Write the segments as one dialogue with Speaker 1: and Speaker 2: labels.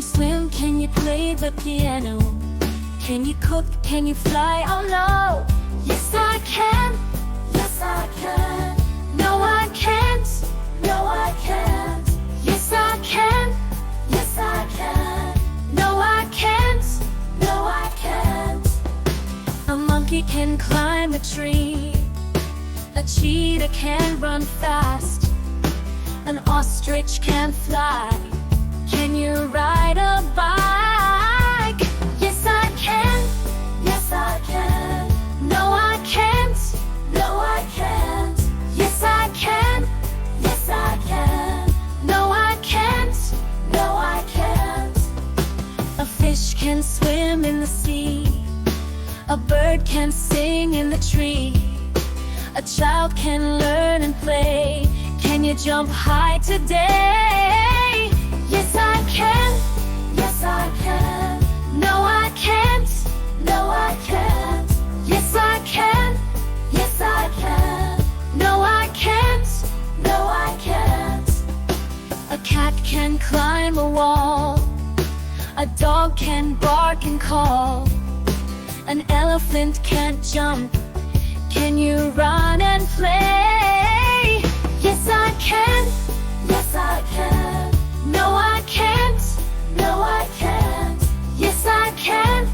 Speaker 1: you swim? Can you play the piano? Can you cook? Can you fly? Oh no. Yes I can. Yes I can. No I can't. No I can't. Yes I can. Yes I can. No I can't. No I can't. A monkey can climb a tree. A cheetah can run fast. An ostrich can fly. Can you ride a bike? Yes I can. Yes I can. No I can't. No I can't. Yes I can. Yes I can. No I can't. No I can't. A fish can swim in the sea. A bird can sing in the tree. A child can learn and play. Can you jump high today? Yes I can. Yes I can. No I can't. No I can't. Yes I can. Yes I can. No I can't. No I can't. A cat can climb a wall. A dog can bark and call. An elephant can't jump. Can you run and play? Yes I can. Yes I can. No I can't. No I can't. Yes I can.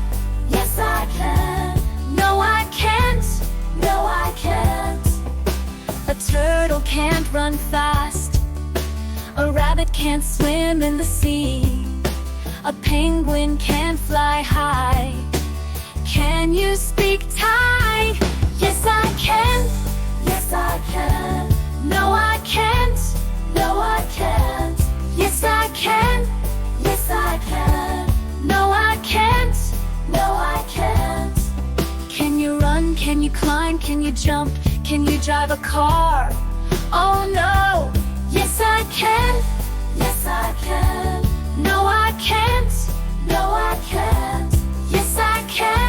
Speaker 1: Yes I can. No I can't. No I can't. A turtle can't run fast. A rabbit can't swim in the sea. A penguin can't fly high. Can you speak Thai? Yes I can. Yes I can. No I can't. No I can't. Yes I can. Yes I can. No I can't. No I can't. Can you run? Can you climb? Can you jump? Can you drive a car? Oh no. Yes I can. Yes I can. No I can't. No I can't. Yes I can.